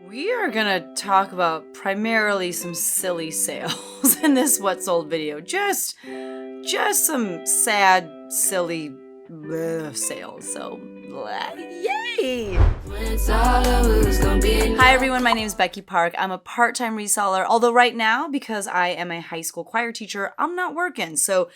We are gonna talk about primarily some silly sales in this What Sold video. Just some sad, silly sales. So, yay! Hi everyone, my name is Becky Park. I'm a part-time reseller, although right now, because I am a high school choir teacher, I'm not working. So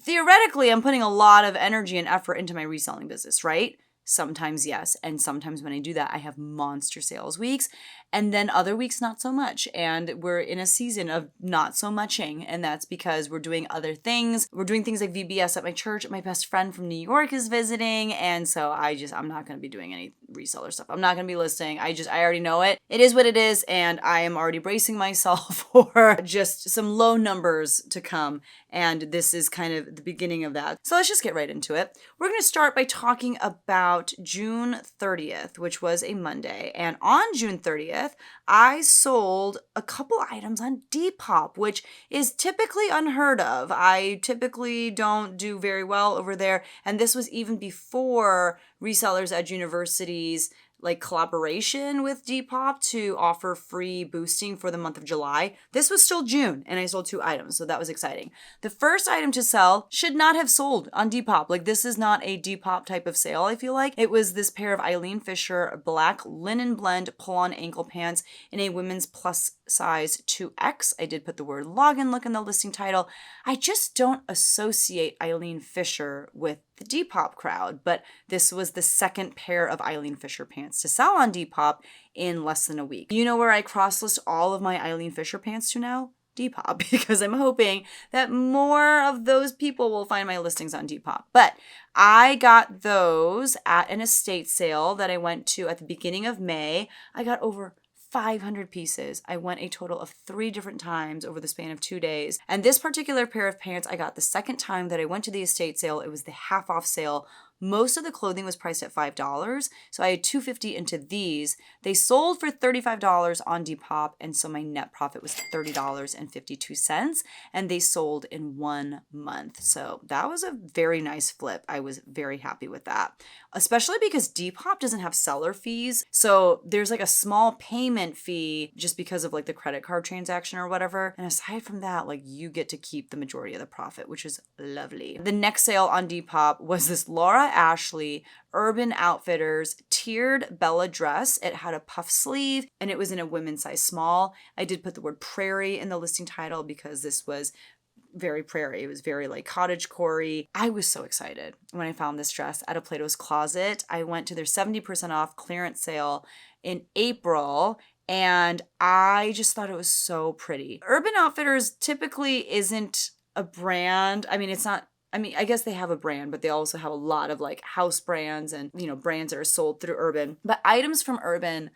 theoretically, I'm putting a lot of energy and effort into my reselling business, right? Sometimes yes, and sometimes when I do that, I have monster sales weeks, and then other weeks not so much. And we're in a season of not so muching, and that's because we're doing other things. We're doing things like VBS at my church. My best friend from New York is visiting, and so I'm not going to be doing any reseller stuff. I'm not going to be listing. I already know it. It is what it is, and I am already bracing myself for just some low numbers to come, and this is kind of the beginning of that. So let's just get right into it. We're going to start by talking about June 30th, which was a Monday. And on June 30th, I sold a couple items on Depop, which is typically unheard of. I typically don't do very well over there. And this was even before Resellers Edge University's collaboration with Depop to offer free boosting for the month of July. This was still June, and I sold 2 items, so that was exciting. The first item to sell should not have sold on Depop. This is not a Depop type of sale, I feel like. It was this pair of Eileen Fisher black linen blend pull-on ankle pants in a women's plus size 2X. I did put the word login look in the listing title. I just don't associate Eileen Fisher with the Depop crowd, but this was the second pair of Eileen Fisher pants to sell on Depop in less than a week. You know where I cross-list all of my Eileen Fisher pants to now? Depop, because I'm hoping that more of those people will find my listings on Depop. But I got those at an estate sale that I went to at the beginning of May. I got over 500 pieces. I went a total of 3 different times over the span of 2 days. And this particular pair of pants I got the second time that I went to the estate sale. It was the half off sale. Most of the clothing was priced at $5, so I had $250 into these. They sold for $35 on Depop, and so my net profit was $30.52, and they sold in 1 month. So that was a very nice flip. I was very happy with that, especially because Depop doesn't have seller fees, so there's a small payment fee just because of the credit card transaction or whatever. And aside from that, you get to keep the majority of the profit, which is lovely. The next sale on Depop was this Laura Ashley Urban Outfitters tiered Bella dress. It had a puff sleeve and it was in a women's size small. I did put the word prairie in the listing title because this was very prairie. It was very cottagecore-y. I was so excited when I found this dress at a Plato's Closet. I went to their 70% off clearance sale in April, and I just thought it was so pretty. Urban Outfitters typically isn't a brand. I guess they have a brand, but they also have a lot of house brands and, brands that are sold through Urban. But items from Urban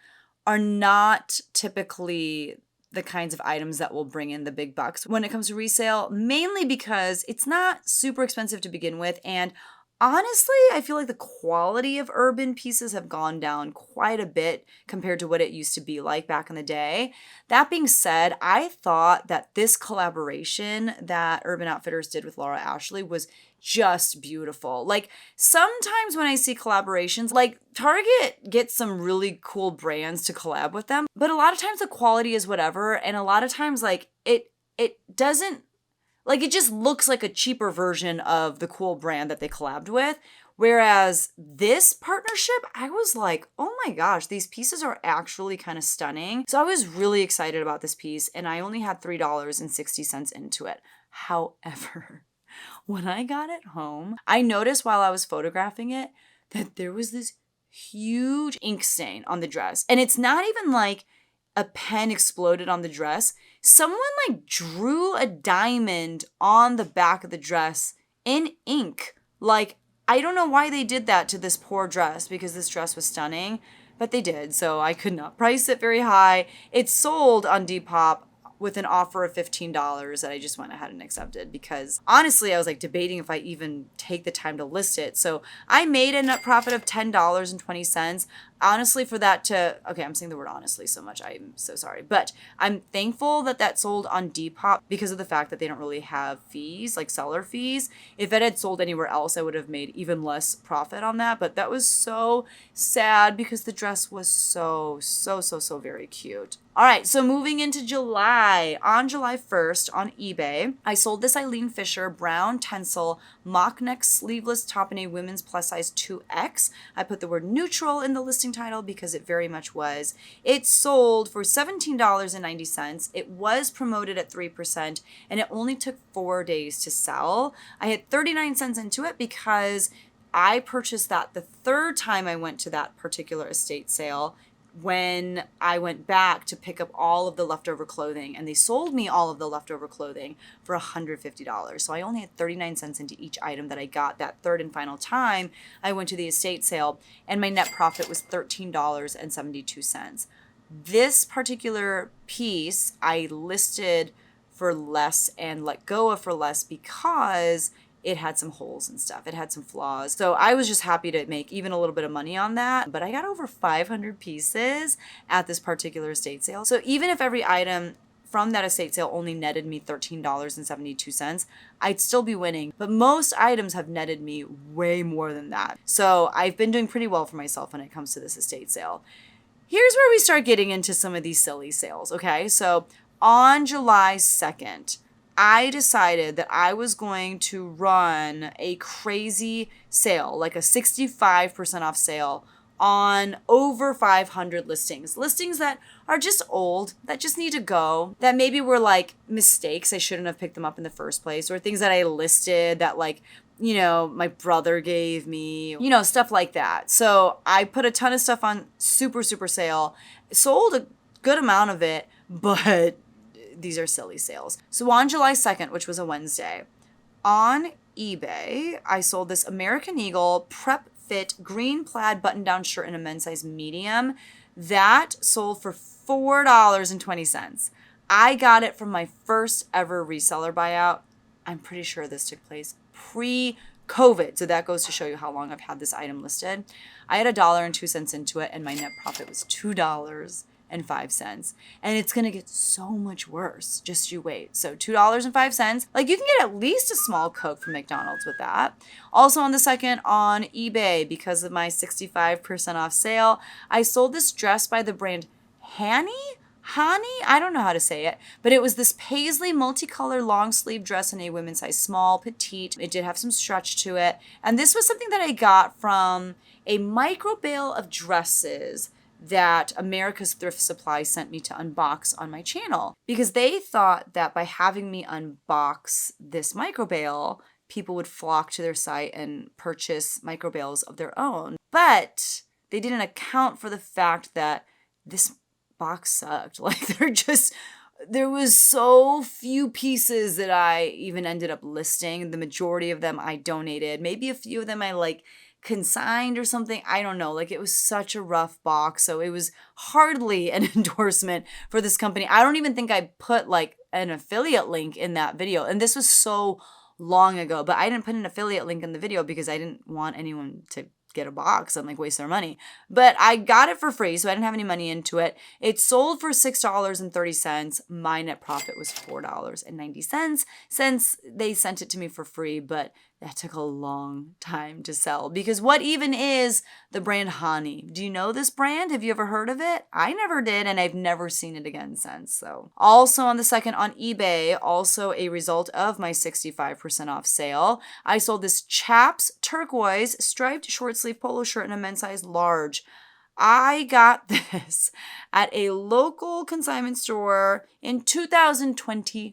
are not typically the kinds of items that will bring in the big bucks when it comes to resale, mainly because it's not super expensive to begin with. And honestly, I feel like the quality of Urban pieces have gone down quite a bit compared to what it used to be like back in the day. That being said, I thought that this collaboration that Urban Outfitters did with Laura Ashley was just beautiful. Sometimes when I see collaborations, Target gets some really cool brands to collab with them, but a lot of times the quality is whatever, and a lot of times it doesn't it just looks like a cheaper version of the cool brand that they collabed with. Whereas this partnership, I was like, oh my gosh, these pieces are actually kind of stunning. So I was really excited about this piece, and I only had $3.60 into it. However, when I got it home, I noticed while I was photographing it that there was this huge ink stain on the dress. And it's not even a pen exploded on the dress. Someone drew a diamond on the back of the dress in ink. I don't know why they did that to this poor dress, because this dress was stunning, but they did. So I could not price it very high. It sold on Depop with an offer of $15 that I just went ahead and accepted because honestly, I was like debating if I even take the time to list it. So I made a net profit of $10.20. Honestly, for that to, okay, I'm saying the word honestly so much. I'm so sorry. But I'm thankful that that sold on Depop because of the fact that they don't really have fees, like seller fees. If it had sold anywhere else, I would have made even less profit on that. But that was so sad because the dress was so very cute. All right, so moving into July. On July 1st on eBay, I sold this Eileen Fisher brown tencel mock neck sleeveless top in a women's plus size 2X. I put the word neutral in the listing title because it very much was. It sold for $17.90. It was promoted at 3% and it only took 4 days to sell. I had 39 cents into it because I purchased that the third time I went to that particular estate sale when I went back to pick up all of the leftover clothing, and they sold me all of the leftover clothing for $150. So I only had 39 cents into each item that I got that third and final time I went to the estate sale, and my net profit was $13.72. This particular piece I listed for less and let go of for less because it had some holes and stuff. It had some flaws. So I was just happy to make even a little bit of money on that. But I got over 500 pieces at this particular estate sale. So even if every item from that estate sale only netted me $13.72, I'd still be winning. But most items have netted me way more than that. So I've been doing pretty well for myself when it comes to this estate sale. Here's where we start getting into some of these silly sales, okay? So on July 2nd, I decided that I was going to run a crazy sale, like a 65% off sale on over 500 listings. Listings that are just old, that just need to go, that maybe were like mistakes. I shouldn't have picked them up in the first place, or things that I listed that like, you know, my brother gave me, you know, stuff like that. So I put a ton of stuff on super sale, sold a good amount of it, but these are silly sales. So on July 2nd, which was a Wednesday, on eBay, I sold this American Eagle prep fit green plaid button-down shirt in a men's size medium. That sold for $4.20. I got it from my first ever reseller buyout. I'm pretty sure this took place pre-COVID. So that goes to show you how long I've had this item listed. I had $1.02 into it and my net profit was $2.05. And it's going to get so much worse. Just you wait. So $2.05. Like you can get at least a small Coke from McDonald's with that. Also on the second on eBay, because of my 65% off sale, I sold this dress by the brand Hani? I don't know how to say it, but it was this paisley multicolor long sleeve dress in a women's size small, petite. It did have some stretch to it. And this was something that I got from a micro bale of dresses that America's Thrift Supply sent me to unbox on my channel because they thought that by having me unbox this micro bale, people would flock to their site and purchase micro bales of their own. But they didn't account for the fact that this box sucked. Like there was so few pieces that I even ended up listing. The majority of them I donated. Maybe a few of them I like consigned or something. I don't know. Like it was such a rough box. So it was hardly an endorsement for this company. I don't even think I put like an affiliate link in that video. And this was so long ago, but I didn't put an affiliate link in the video because I didn't want anyone to get a box and like waste their money. But I got it for free, so I didn't have any money into it. It sold for $6.30. My net profit was $4.90 since they sent it to me for free, but that took a long time to sell because what even is the brand Hani? Do you know this brand? Have you ever heard of it? I never did, and I've never seen it again since. So also on the second on eBay, also a result of my 65% off sale, I sold this Chaps turquoise striped short sleeve polo shirt in a men's size large. I got this at a local consignment store in 2021.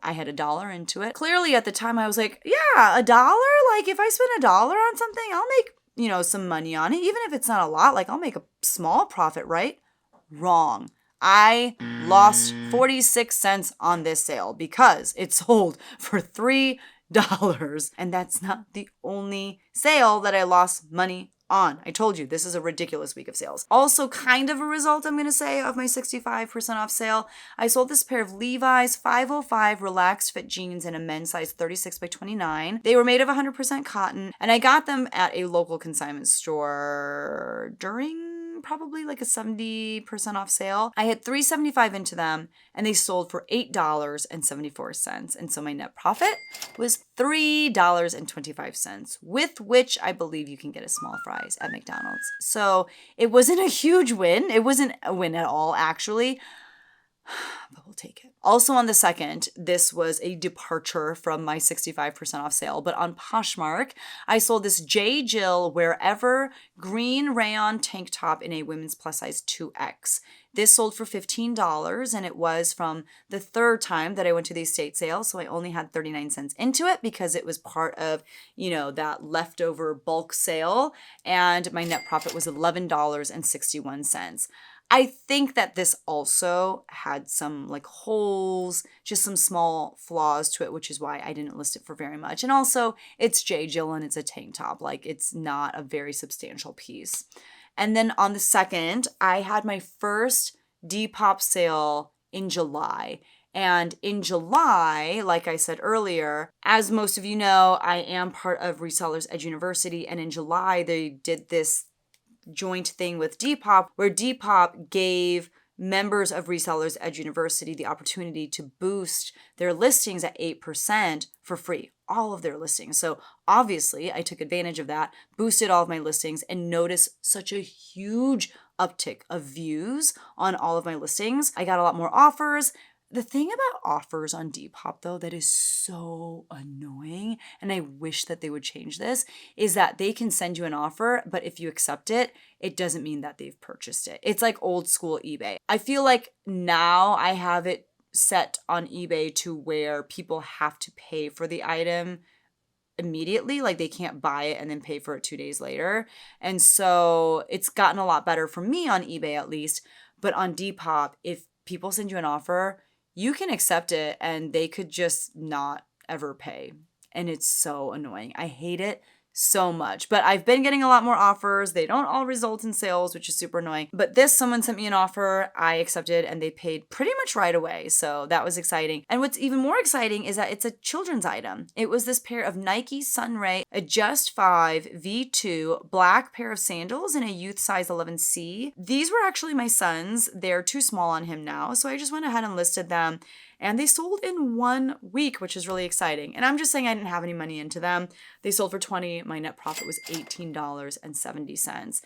I had $1 into it. Clearly at the time I was like, yeah, $1? Like if I spend $1 on something, I'll make, some money on it. Even if it's not a lot, like I'll make a small profit, right? Wrong. I lost 46 cents on this sale because it sold for $3. And that's not the only sale that I lost money on. I told you, this is a ridiculous week of sales. Also, kind of a result, I'm going to say, of my 65% off sale. I sold this pair of Levi's 505 relaxed fit jeans in a men's size 36 by 29. They were made of 100% cotton, and I got them at a local consignment store during probably like a 70% off sale. I had $3.75 into them, and they sold for $8.74. And so my net profit was $3.25, with which I believe you can get a small fries at McDonald's. So it wasn't a huge win. It wasn't a win at all, actually. But we'll take it. Also on the 2nd, this was a departure from my 65% off sale, but on Poshmark, I sold this J. Jill Wherever green rayon tank top in a women's plus size 2X. This sold for $15, and it was from the 3rd time that I went to the estate sale, so I only had 39 cents into it because it was part of, that leftover bulk sale, and my net profit was $11.61. I think that this also had some like holes, just some small flaws to it, which is why I didn't list it for very much. And also, it's J. Jill and it's a tank top. Like, it's not a very substantial piece. And then on the 2nd, I had my first Depop sale in July. And in July, like I said earlier, as most of you know, I am part of Resellers Edge University. And in July, they did this joint thing with Depop, where Depop gave members of Resellers Edge University the opportunity to boost their listings at 8% for free, all of their listings. So obviously I took advantage of that, boosted all of my listings, and noticed such a huge uptick of views on all of my listings. I got a lot more offers. The thing about offers on Depop, though, that is so annoying, and I wish that they would change this, is that they can send you an offer, but if you accept it, it doesn't mean that they've purchased it. It's like old school eBay. I feel like now I have it set on eBay to where people have to pay for the item immediately. Like, they can't buy it and then pay for it 2 days later. And so it's gotten a lot better for me on eBay, at least. But on Depop, if people send you an offer, you can accept it and they could just not ever pay. And it's so annoying. I hate it so much. But I've been getting a lot more offers. They don't all result in sales, which is super annoying. But someone sent me an offer, I accepted, and they paid pretty much right away. So that was exciting. And what's even more exciting is that it's a children's item. It was this pair of Nike Sunray Adjust 5 V2 black pair of sandals in a youth size 11C. These were actually my son's. They're too small on him now. So I just went ahead and listed them. And they sold in 1 week, which is really exciting. And I'm just saying I didn't have any money into them. They sold for $20. My net profit was $18.70.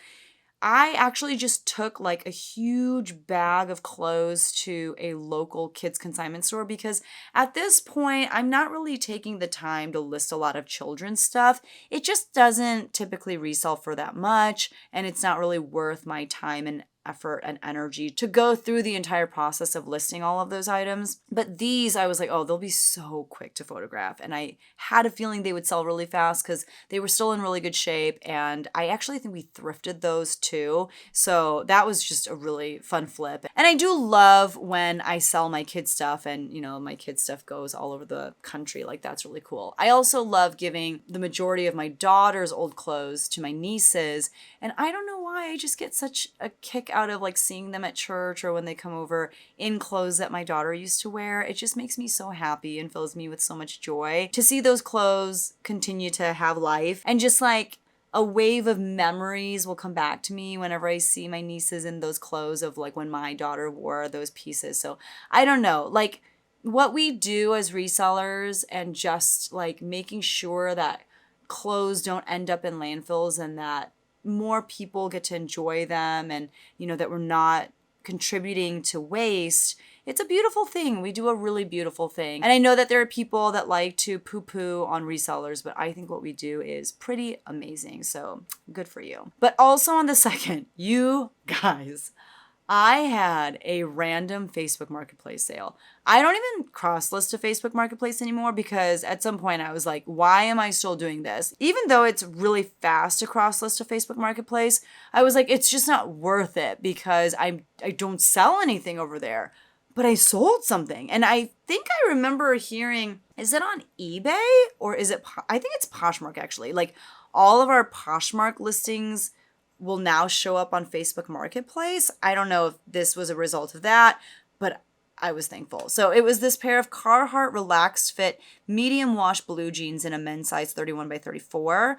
I actually just took like a huge bag of clothes to a local kids consignment store because at this point, I'm not really taking the time to list a lot of children's stuff. It just doesn't typically resell for that much, and it's not really worth my time and effort and energy to go through the entire process of listing all of those items. But these, I was like, oh, they'll be so quick to photograph. And I had a feeling they would sell really fast because they were still in really good shape. And I actually think we thrifted those too. So that was just a really fun flip. And I do love when I sell my kids stuff and, my kids stuff goes all over the country. Like, that's really cool. I also love giving the majority of my daughter's old clothes to my nieces. And I don't know why, I just get such a kick out of like seeing them at church or when they come over in clothes that my daughter used to wear. It just makes me so happy and fills me with so much joy to see those clothes continue to have life, and just like a wave of memories will come back to me whenever I see my nieces in those clothes of like when my daughter wore those pieces. So I don't know, like what we do as resellers and just like making sure that clothes don't end up in landfills and that more people get to enjoy them, and that we're not contributing to waste. It's a beautiful thing. We do a really beautiful thing. And I know that there are people that like to poo-poo on resellers, but I think what we do is pretty amazing. So good for you. But also on the 2nd, you guys, I had a random Facebook Marketplace sale. I don't even cross-list to Facebook Marketplace anymore because at some point I was like, why am I still doing this? Even though it's really fast to cross-list to Facebook Marketplace, I was like, it's just not worth it because I don't sell anything over there. But I sold something. And I think I remember hearing, is it on eBay or is it, I think it's Poshmark actually. Like all of our Poshmark listings will now show up on Facebook Marketplace. I don't know if this was a result of that, but I was thankful. So it was this pair of Carhartt relaxed fit medium wash blue jeans in a men's size 31 by 34.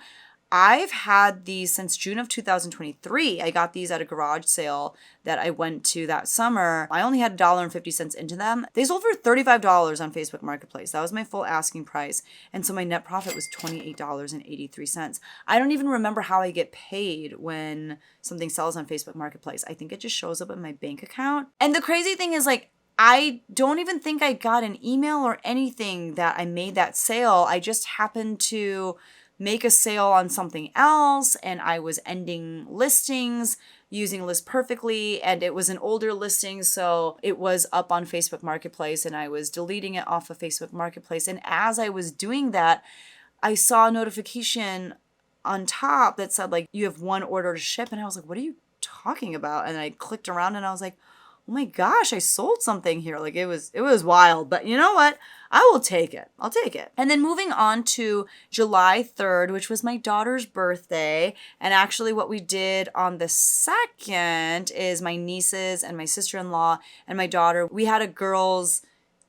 I've had these since June of 2023. I got these at a garage sale that I went to that summer. I only had $1.50 into them. They sold for $35 on Facebook Marketplace. That was my full asking price. And so my net profit was $28.83. I don't even remember how I get paid when something sells on Facebook Marketplace. I think it just shows up in my bank account. And the crazy thing is, like, I don't even think I got an email or anything that I made that sale. I just happened to make a sale on something else, and I was ending listings using List Perfectly, and it was an older listing, so it was up on Facebook Marketplace, and I was deleting it off of Facebook Marketplace. And as I was doing that, I saw a notification on top that said, like, you have one order to ship, and I was like, what are you talking about? And I clicked around and I was like, oh my gosh, I sold something here. Like, it was wild, but you know what? I will take it. I'll take it. And then moving on to July 3rd, which was my daughter's birthday. And actually what we did on the 2nd is my nieces and my sister-in-law and my daughter, we had a girls'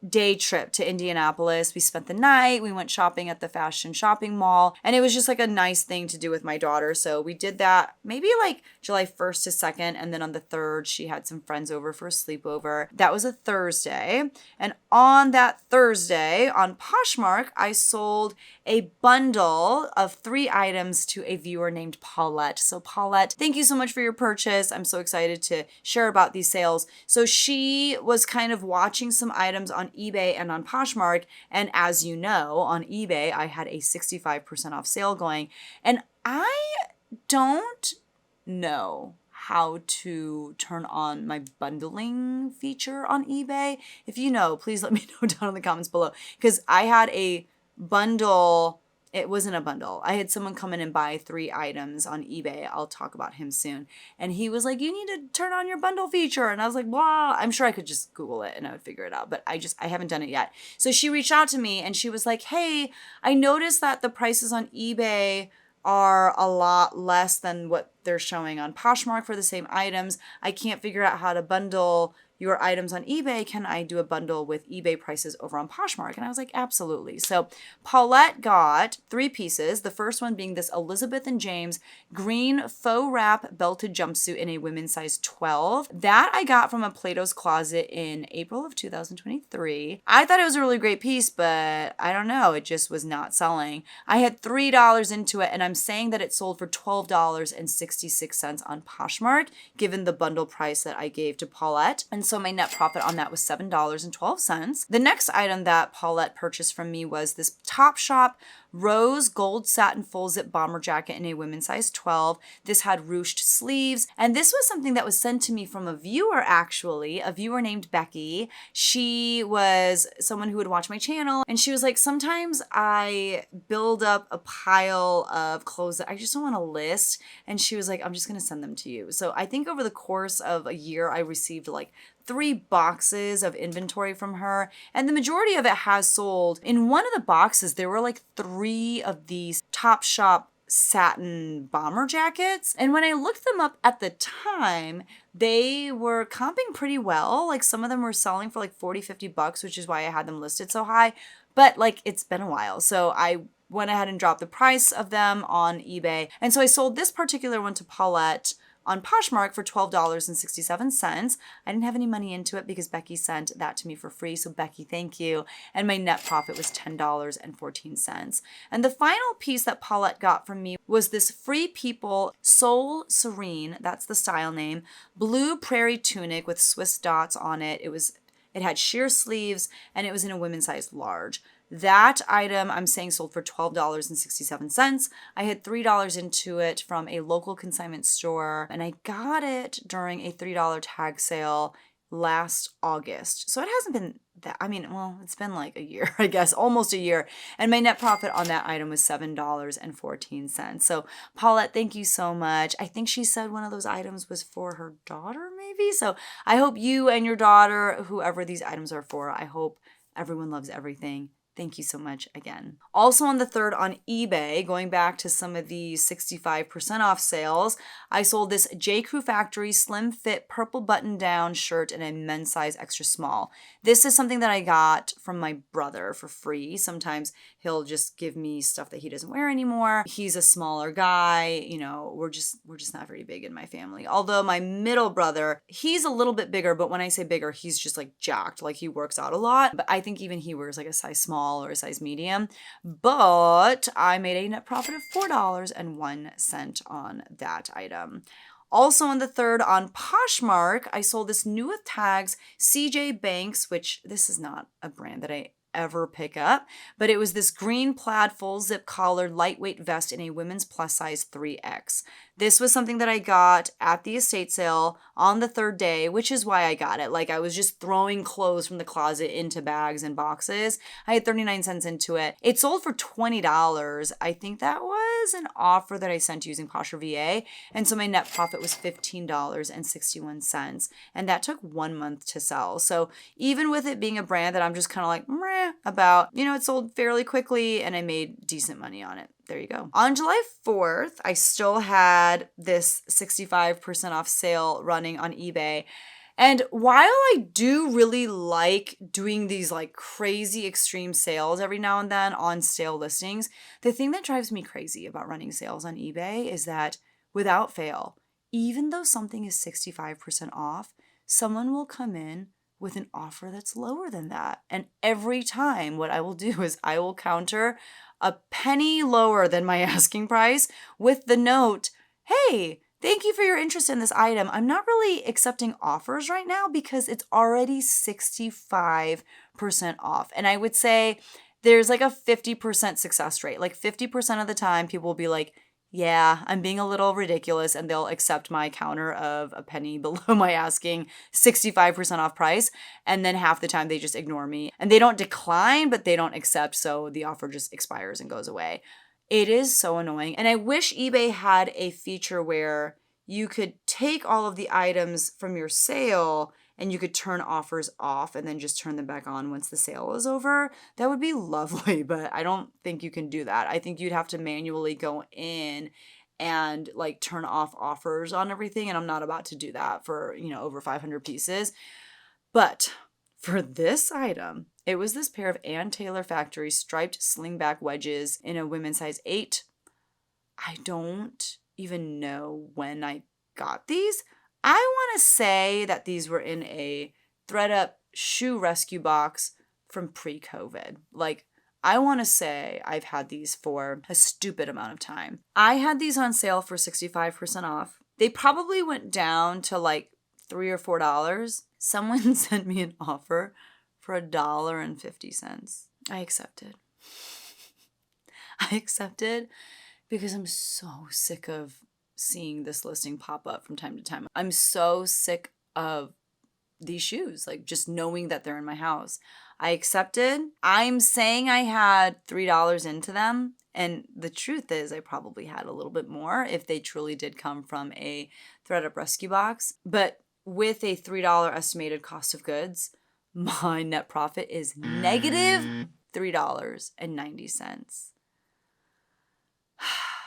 day trip to Indianapolis. We spent the night. We went shopping at the fashion shopping mall, and it was just like a nice thing to do with my daughter. So we did that maybe like July 1st to 2nd, and then on the 3rd, she had some friends over for a sleepover. That was a Thursday. And on that Thursday, on Poshmark, I sold a bundle of 3 items to a viewer named Paulette. So Paulette, thank you so much for your purchase. I'm so excited to share about these sales. So she was kind of watching some items on eBay and on Poshmark. And as you know, on eBay, I had a 65% off sale going. And I don't know how to turn on my bundling feature on eBay. If you know, please let me know down in the comments below. Because I had a bundle. It wasn't a bundle. I had someone come in and buy 3 items on eBay. I'll talk about him soon. And he was like, you need to turn on your bundle feature. And I was like, blah. I'm sure I could just Google it and I would figure it out. But I haven't done it yet. So she reached out to me and she was like, hey, I noticed that the prices on eBay are a lot less than what they're showing on Poshmark for the same items. I can't figure out how to bundle your items on eBay. Can I do a bundle with eBay prices over on Poshmark? And I was like, absolutely. So Paulette got 3 pieces. The first one being this Elizabeth and James green faux wrap belted jumpsuit in a women's size 12. That I got from a Plato's Closet in April of 2023. I thought it was a really great piece, but I don't know. It just was not selling. I had $3 into it, and I'm saying that it sold for $12.66 on Poshmark, given the bundle price that I gave to Paulette. And so my net profit on that was $7.12. The next item that Paulette purchased from me was this Topshop rose gold satin full zip bomber jacket in a women's size 12. This had ruched sleeves. And this was something that was sent to me from a viewer, actually, a viewer named Becky. She was someone who would watch my channel. And she was like, sometimes I build up a pile of clothes that I just don't want to list. And she was like, I'm just going to send them to you. So I think over the course of a year, I received like 3 boxes of inventory from her, and the majority of it has sold. In one of the boxes, there were like 3 of these Topshop satin bomber jackets. And when I looked them up at the time, they were comping pretty well. Like some of them were selling for like $40-50, which is why I had them listed so high. But like it's been a while. So I went ahead and dropped the price of them on eBay. And so I sold this particular one to Paulette on Poshmark for $12.67. I didn't have any money into it because Becky sent that to me for free. So Becky, thank you. And my net profit was $10.14. And the final piece that Paulette got from me was this Free People Soul Serene, that's the style name, blue prairie tunic with Swiss dots on it. It had sheer sleeves and it was in a women's size large. That item I'm saying sold for $12.67. I had $3 into it from a local consignment store, and I got it during a $3 tag sale last August. So it hasn't been that, it's been like a year, I guess, almost a year. And my net profit on that item was $7.14. So Paulette, thank you so much. I think she said one of those items was for her daughter, maybe. So I hope you and your daughter, whoever these items are for, I hope everyone loves everything Thank you so much again. Also on the 3rd on eBay, going back to some of the 65% off sales, I sold this J. Crew Factory slim fit purple button down shirt in a men's size extra small. This is something that I got from my brother for free. Sometimes he'll just give me stuff that he doesn't wear anymore. He's a smaller guy, you know, we're just not very big in my family. Although my middle brother, he's a little bit bigger, but when I say bigger, he's just like jacked, like he works out a lot. But I think even he wears like a size small or a size medium, but I made a net profit of $4.01 on that item. Also on the 3rd on Poshmark, I sold this new with tags CJ Banks, which this is not a brand that I ever pick up, but it was this green plaid full zip collared lightweight vest in a women's plus size 3X. This was something that I got at the estate sale on the 3rd day, which is why I got it. Like I was just throwing clothes from the closet into bags and boxes. I had 39 cents into it. It sold for $20. I think that was an offer that I sent using Posher VA. And so my net profit was $15.61. And that took 1 month to sell. So even with it being a brand that I'm just kind of like, meh about, you know, it sold fairly quickly and I made decent money on it. There you go. On July 4th, I still had this 65% off sale running on eBay. And while I do really like doing these like crazy extreme sales every now and then on stale listings, the thing that drives me crazy about running sales on eBay is that without fail, even though something is 65% off, someone will come in with an offer that's lower than that. And every time what I will do is I will counter a penny lower than my asking price with the note, hey, thank you for your interest in this item. I'm not really accepting offers right now because it's already 65% off. And I would say there's like a 50% success rate. Like 50% of the time people will be like, yeah, I'm being a little ridiculous, and they'll accept my counter of a penny below my asking 65% off price. And then half the time they just ignore me and they don't decline, but they don't accept. So the offer just expires and goes away. It is so annoying. And I wish eBay had a feature where you could take all of the items from your sale and you could turn offers off and then just turn them back on once the sale is over. That would be lovely, but I don't think you can do that. I think you'd have to manually go in and like turn off offers on everything, and I'm not about to do that for, you know, over 500 pieces. But for this item, it was this pair of Ann Taylor Factory striped slingback wedges in a women's size 8. I don't even know when I got these. I want to say that these were in a ThredUp shoe rescue box from pre-COVID. Like, I want to say I've had these for a stupid amount of time. I had these on sale for 65% off. They probably went down to like $3 or $4. Someone sent me an offer for $1.50. I accepted. I accepted because I'm so sick of seeing this listing pop up from time to time. I'm so sick of these shoes, like just knowing that they're in my house. I accepted. I'm saying I had $3 into them, and the truth is I probably had a little bit more if they truly did come from a ThredUp rescue box. But with a $3 estimated cost of goods, my net profit is negative $3.90.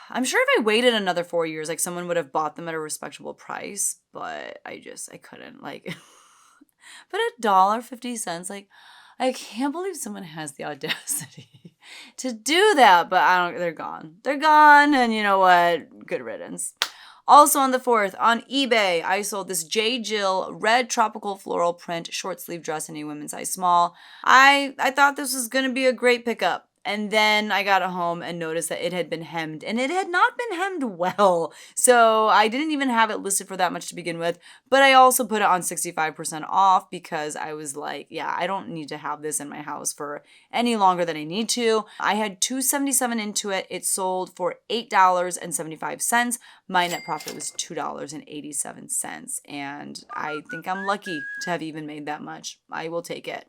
I'm sure if I waited another 4 years, like someone would have bought them at a respectable price, but I couldn't, like, but $1.50, like, I can't believe someone has the audacity to do that, but they're gone. They're gone, and you know what? Good riddance. Also on the 4th, on eBay, I sold this J. Jill red tropical floral print short sleeve dress in a women's size small. I thought this was going to be a great pickup. And then I got it home and noticed that it had been hemmed, and it had not been hemmed well. So I didn't even have it listed for that much to begin with. But I also put it on 65% off because I was like, yeah, I don't need to have this in my house for any longer than I need to. I had $2.77 into it. It sold for $8.75. My net profit was $2.87. And I think I'm lucky to have even made that much. I will take it.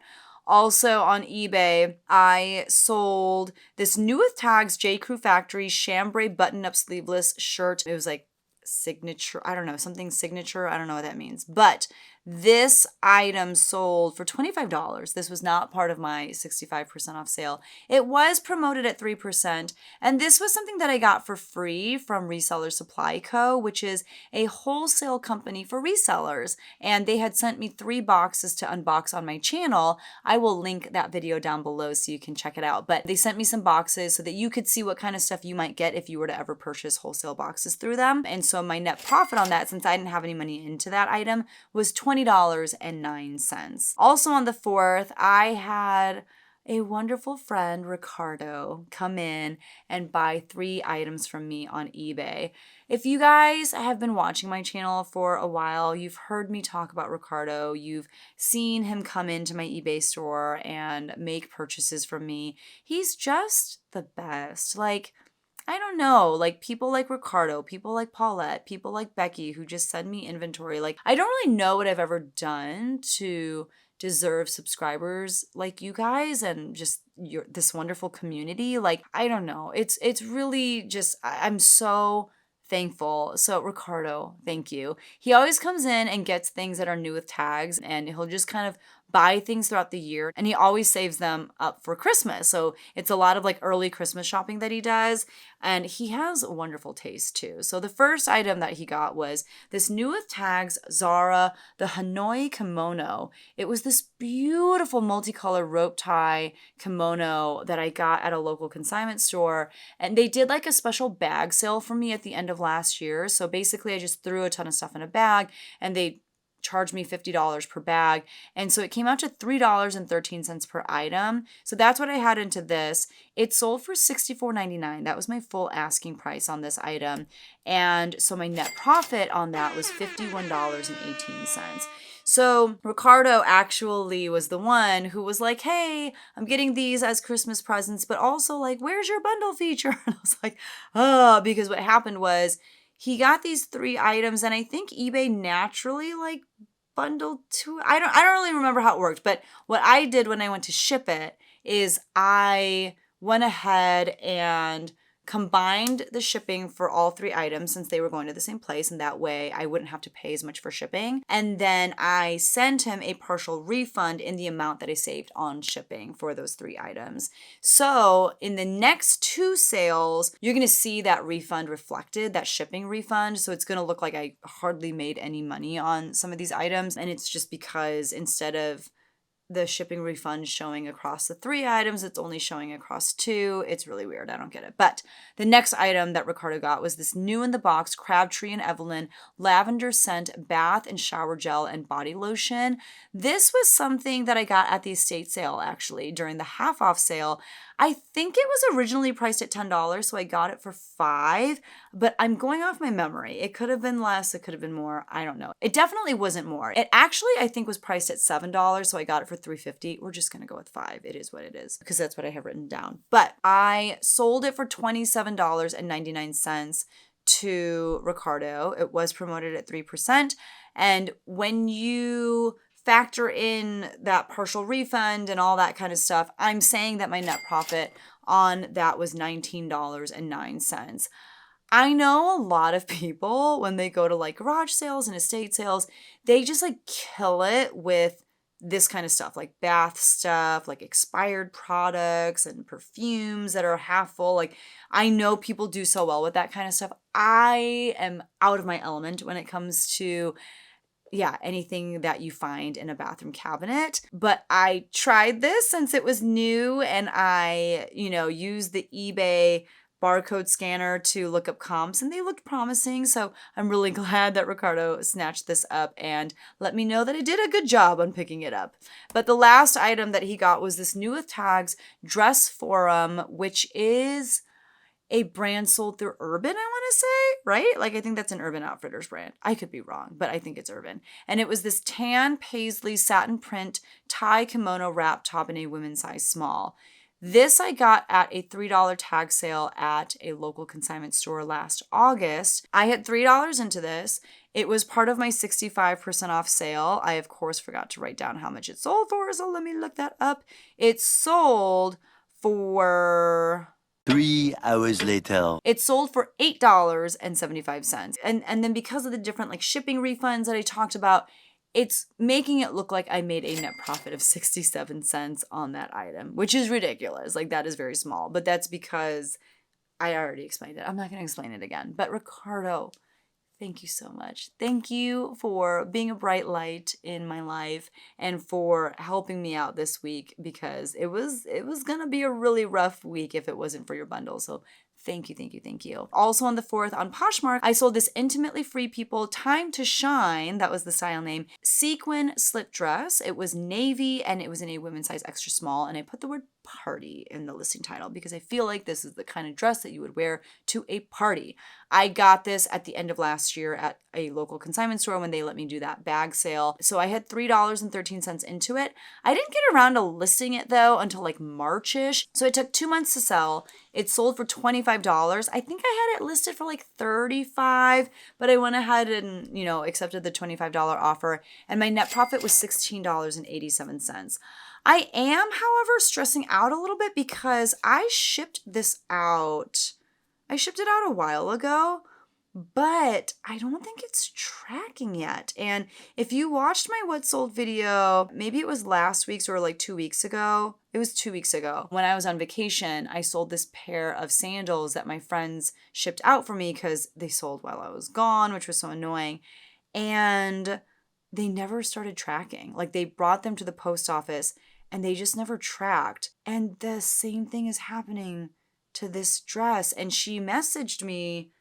Also on eBay, I sold this new with tags J. Crew Factory chambray button-up sleeveless shirt. It was like signature, I don't know, something signature. I don't know what that means. But This item sold for $25. This was not part of my 65% off sale. It was promoted at 3%, and this was something that I got for free from Reseller Supply Co., which is a wholesale company for resellers, and they had sent me 3 boxes to unbox on my channel. I will link that video down below so you can check it out, but they sent me some boxes so that you could see what kind of stuff you might get if you were to ever purchase wholesale boxes through them. And so my net profit on that, since I didn't have any money into that item, was $20.09. Also on the 4th, I had a wonderful friend, Ricardo, come in and buy 3 items from me on eBay. If you guys have been watching my channel for a while, you've heard me talk about Ricardo. You've seen him come into my eBay store and make purchases from me. He's just the best. Like, I don't know, like people like Ricardo, people like Paulette, people like Becky who just send me inventory. Like, I don't really know what I've ever done to deserve subscribers like you guys and just this wonderful community. Like, I don't know. It's really just, I'm so thankful. So Ricardo, thank you. He always comes in and gets things that are new with tags, and he'll just kind of buy things throughout the year, and he always saves them up for Christmas. So it's a lot of like early Christmas shopping that he does, and he has a wonderful taste too. So the first item that he got was this new with tags Zara, the Hanoi kimono. It was this beautiful multicolor rope tie kimono that I got at a local consignment store, and they did like a special bag sale for me at the end of last year. So basically I just threw a ton of stuff in a bag, and they charged me $50 per bag. And so it came out to $3.13 per item. So that's what I had into this. It sold for $64.99. That was my full asking price on this item. And so my net profit on that was $51.18. So Ricardo actually was the one who was like, hey, I'm getting these as Christmas presents, but also like, where's your bundle feature? And I was like, oh, because what happened was he got these 3 items, and I think eBay naturally like bundled 2. I don't really remember how it worked, but what I did when I went to ship it is I went ahead and combined the shipping for all 3 items since they were going to the same place, and that way I wouldn't have to pay as much for shipping. And then I sent him a partial refund in the amount that I saved on shipping for those 3 items. So in the next 2 sales, you're going to see that refund reflected, that shipping refund. So it's going to look like I hardly made any money on some of these items, and it's just because instead of the shipping refund showing across the 3 items, it's only showing across 2. It's really weird. I don't get it. But the next item that Ricardo got was this new in the box Crabtree and Evelyn lavender scent bath and shower gel and body lotion. This was something that I got at the estate sale, actually, during the half off sale. I think it was originally priced at $10, so I got it for $5, but I'm going off my memory. It could have been less, it could have been more, I don't know. It definitely wasn't more. It actually, I think, was priced at $7, so I got it for $3.50. We're just gonna go with $5. It is what it is, because that's what I have written down. But I sold it for $27.99 to Ricardo. It was promoted at 3%, and when you factor in that partial refund and all that kind of stuff, I'm saying that my net profit on that was $19.09. I know a lot of people, when they go to like garage sales and estate sales, they just like kill it with this kind of stuff, like bath stuff, like expired products and perfumes that are half full. Like, I know people do so well with that kind of stuff. I am out of my element when it comes to anything that you find in a bathroom cabinet. But I tried this since it was new, and I, used the eBay barcode scanner to look up comps, and they looked promising. So I'm really glad that Ricardo snatched this up and let me know that I did a good job on picking it up. But the last item that he got was this new with tags Dress Forum, which is a brand sold through Urban, I want to say, right? Like, I think that's an Urban Outfitters brand. I could be wrong, but I think it's Urban. And it was this tan paisley satin print tie kimono wrap top in a women's size small. This I got at a $3 tag sale at a local consignment store last August. I had $3 into this. It was part of my 65% off sale. I, of course, forgot to write down how much it sold for, so let me look that up. It sold for 3 hours later. It sold for $8.75. And then because of the different like shipping refunds that I talked about, it's making it look like I made a net profit of 67 cents on that item, which is ridiculous. Like, that is very small, but that's because I already explained it. I'm not going to explain it again. But Ricardo, thank you so much. Thank you for being a bright light in my life and for helping me out this week, because it was going to be a really rough week if it wasn't for your bundle. So thank you, thank you, thank you. Also on the 4th on Poshmark, I sold this Intimately Free People Time to Shine, that was the style name, sequin slip dress. It was navy and it was in a women's size extra small, and I put the word party in the listing title because I feel like this is the kind of dress that you would wear to a party. I got this at the end of last year at a local consignment store when they let me do that bag sale. So I had $3.13 into it. I didn't get around to listing it though until like March-ish. So it took 2 months to sell. It sold for $25. I think I had it listed for like $35, but I went ahead and, accepted the $25 offer, and my net profit was $16.87. I am, however, stressing out a little bit because I shipped this out. I shipped it out a while ago, but I don't think it's tracking yet. And if you watched my what sold video, maybe it was last week's or like 2 weeks ago. It was 2 weeks ago. When I was on vacation, I sold this pair of sandals that my friends shipped out for me because they sold while I was gone, which was so annoying. And they never started tracking. Like, they brought them to the post office and they just never tracked. And the same thing is happening to this dress. And she messaged me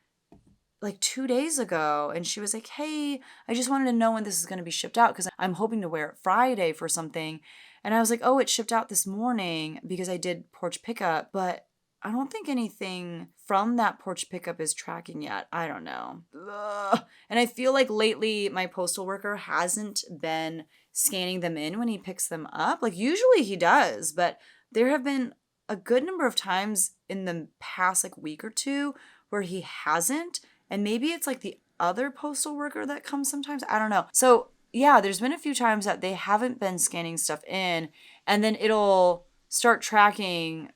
like 2 days ago and she was like, hey, I just wanted to know when this is going to be shipped out because I'm hoping to wear it Friday for something. And I was like, oh, it shipped out this morning because I did porch pickup, but I don't think anything from that porch pickup is tracking yet. I don't know. Ugh. And I feel like lately my postal worker hasn't been scanning them in when he picks them up. Like, usually he does, but there have been a good number of times in the past like week or two where he hasn't. And maybe it's like the other postal worker that comes sometimes. I don't know. So yeah, there's been a few times that they haven't been scanning stuff in, and then it'll start tracking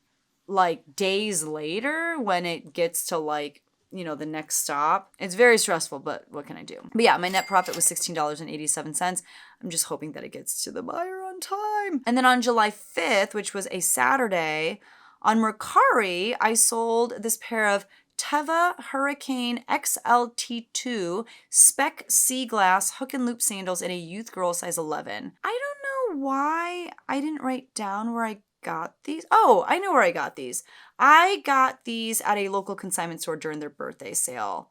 like days later when it gets to like, the next stop. It's very stressful, but what can I do? But yeah, my net profit was $16.87. I'm just hoping that it gets to the buyer on time. And then on July 5th, which was a Saturday, on Mercari, I sold this pair of Teva Hurricane XLT2 Spec Sea Glass hook and loop sandals in a youth girl size 11. I don't know why I didn't write down where I got these. Oh, I know where I got these. I got these at a local consignment store during their birthday sale.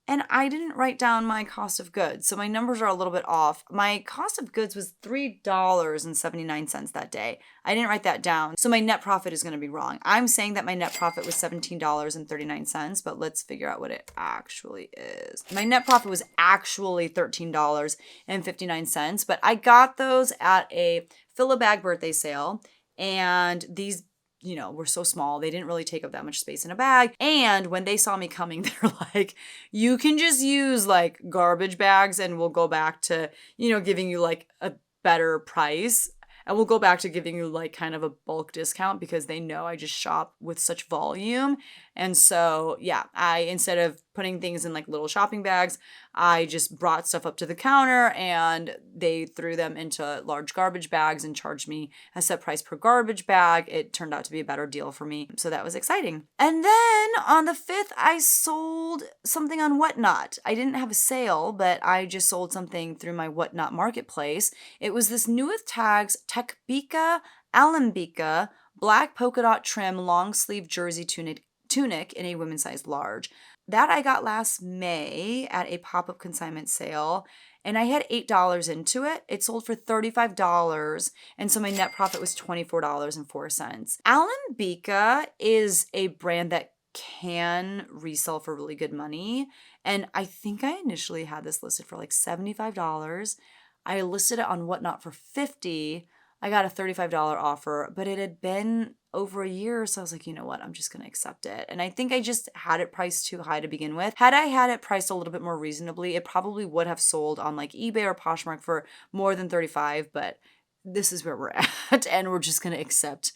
And I didn't write down my cost of goods, so my numbers are a little bit off. My cost of goods was $3.79 that day. I didn't write that down, so my net profit is going to be wrong. I'm saying that my net profit was $17.39, but let's figure out what it actually is. My net profit was actually $13.59, but I got those at a fill-a-bag birthday sale, and these were so small. They didn't really take up that much space in a bag. And when they saw me coming, they're like, you can just use like garbage bags and we'll go back to, giving you like a better price. And we'll go back to giving you like kind of a bulk discount because they know I just shop with such volume. And so, yeah, instead of putting things in like little shopping bags, I just brought stuff up to the counter and they threw them into large garbage bags and charged me a set price per garbage bag. It turned out to be a better deal for me. So that was exciting. And then on the 5th, I sold something on Whatnot. I didn't have a sale, but I just sold something through my Whatnot marketplace. It was this new with tags Tekbika Alambika black polka dot trim long sleeve jersey tunic in a women's size large. That I got last May at a pop-up consignment sale, and I had $8 into it. It sold for $35, and so my net profit was $24.04. Alambika is a brand that can resell for really good money, and I think I initially had this listed for like $75. I listed it on Whatnot for $50. I got a $35 offer, but it had been over a year, so I was like, you know what, I'm just going to accept it. And I think I just had it priced too high to begin with. Had I had it priced a little bit more reasonably, it probably would have sold on like eBay or Poshmark for more than $35, but this is where we're at, and we're just going to accept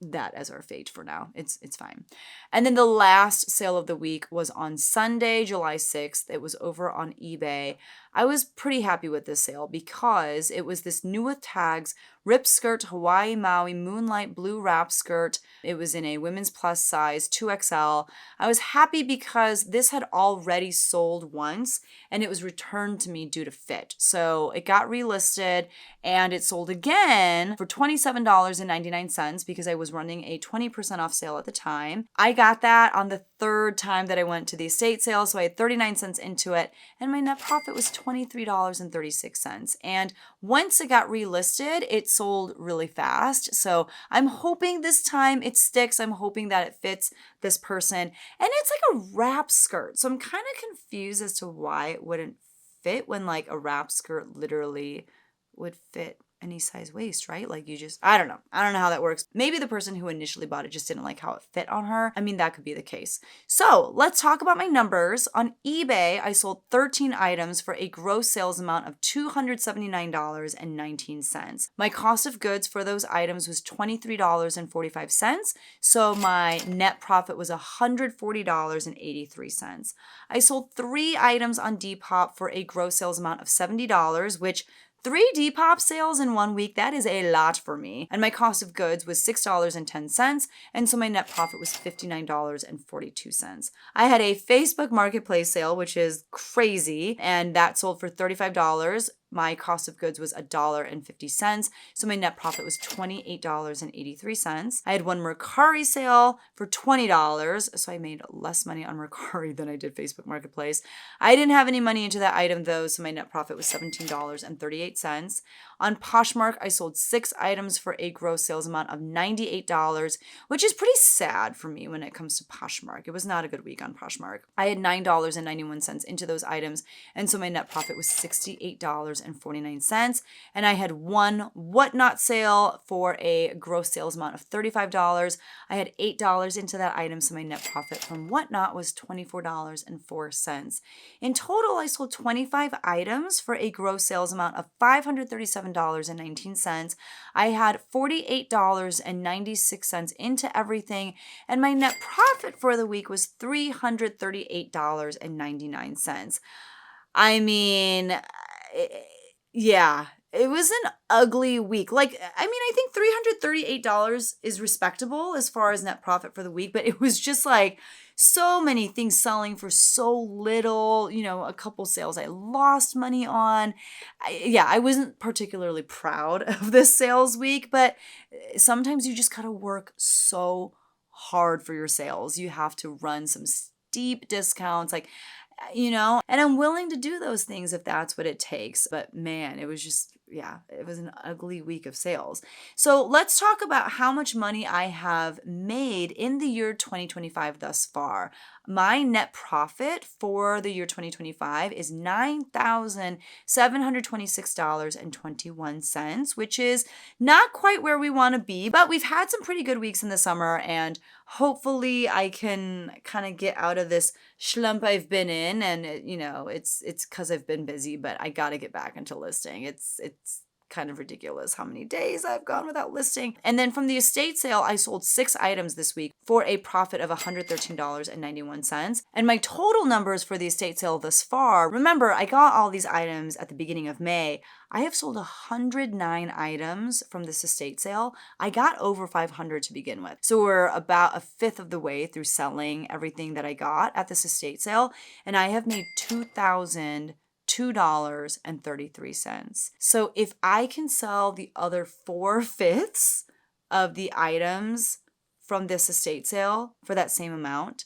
that as our fate for now. It's fine. And then the last sale of the week was on Sunday, July 6th. It was over on eBay. I was pretty happy with this sale because it was this new with tags ripped skirt Hawaii Maui moonlight blue wrap skirt. It was in a women's plus size 2XL. I was happy because this had already sold once and it was returned to me due to fit. So it got relisted and it sold again for $27.99 because I was running a 20% off sale at the time. I got that on the third time that I went to the estate sale, so I had 39 cents into it, and my net profit was $23.36. And once it got relisted, it sold really fast. So I'm hoping this time it sticks. I'm hoping that it fits this person. And it's like a wrap skirt. So I'm kind of confused as to why it wouldn't fit when like a wrap skirt literally would fit any size waist, right? Like I don't know. I don't know how that works. Maybe the person who initially bought it just didn't like how it fit on her. I mean, that could be the case. So let's talk about my numbers. On eBay, I sold 13 items for a gross sales amount of $279.19. My cost of goods for those items was $23.45. So my net profit was $140.83. I sold 3 items on Depop for a gross sales amount of $70, which 3 Depop sales in 1 week, that is a lot for me. And my cost of goods was $6.10, and so my net profit was $59.42. I had a Facebook Marketplace sale, which is crazy, and that sold for $35. My cost of goods was $1.50, so my net profit was $28.83. I had one Mercari sale for $20, so I made less money on Mercari than I did Facebook Marketplace. I didn't have any money into that item though, so my net profit was $17.38. On Poshmark, I sold 6 items for a gross sales amount of $98, which is pretty sad for me when it comes to Poshmark. It was not a good week on Poshmark. I had $9.91 into those items, and so my net profit was $68.49. And I had one Whatnot sale for a gross sales amount of $35. I had $8 into that item, so my net profit from Whatnot was $24.04. In total, I sold 25 items for a gross sales amount of $537.19. I had $48.96 into everything, and my net profit for the week was $338.99. I mean, yeah, it was an ugly week. I think $338 is respectable as far as net profit for the week, but it was just like so many things selling for so little, a couple sales I lost money on. I wasn't particularly proud of this sales week, but sometimes you just gotta work so hard for your sales. You have to run some steep discounts, and I'm willing to do those things if that's what it takes. But man, it was just, it was an ugly week of sales. So let's talk about how much money I have made in the year 2025 thus far. My net profit for the year 2025 is $9,726.21, which is not quite where we want to be, but we've had some pretty good weeks in the summer, and hopefully I can kind of get out of this slump I've been in. And it's because I've been busy, but I got to get back into listing. It's kind of ridiculous how many days I've gone without listing. And then from the estate sale, I sold 6 items this week for a profit of $113.91. And my total numbers for the estate sale thus far, remember, I got all these items at the beginning of May. I have sold 109 items from this estate sale. I got over 500 to begin with. So we're about a fifth of the way through selling everything that I got at this estate sale. And I have made $2,002.33. So if I can sell the other 4/5 of the items from this estate sale for that same amount,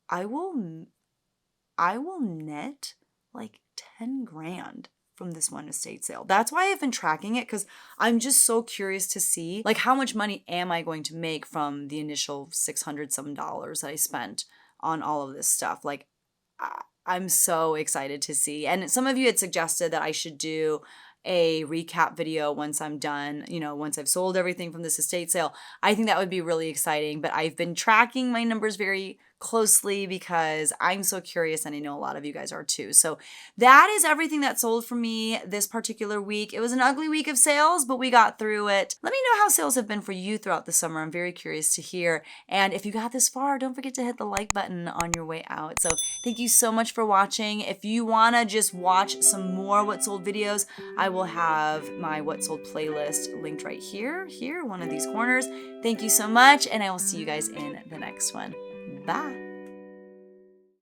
I will net like 10 grand from this one estate sale. That's why I've been tracking it, because I'm just so curious to see how much money am I going to make from the initial $600 some dollars that I spent on all of this stuff. I'm so excited to see. And some of you had suggested that I should do a recap video once I'm done, once I've sold everything from this estate sale. I think that would be really exciting, but I've been tracking my numbers very closely because I'm so curious and I know a lot of you guys are too. So that is everything that sold for me this particular week. It was an ugly week of sales, but we got through it. Let me know how sales have been for you throughout the summer. I'm very curious to hear. And if you got this far, don't forget to hit the like button on your way out. So thank you so much for watching. If you want to just watch some more What Sold videos, I will have my What Sold playlist linked right here, one of these corners. Thank you so much, and I will see you guys in the next one. Bye.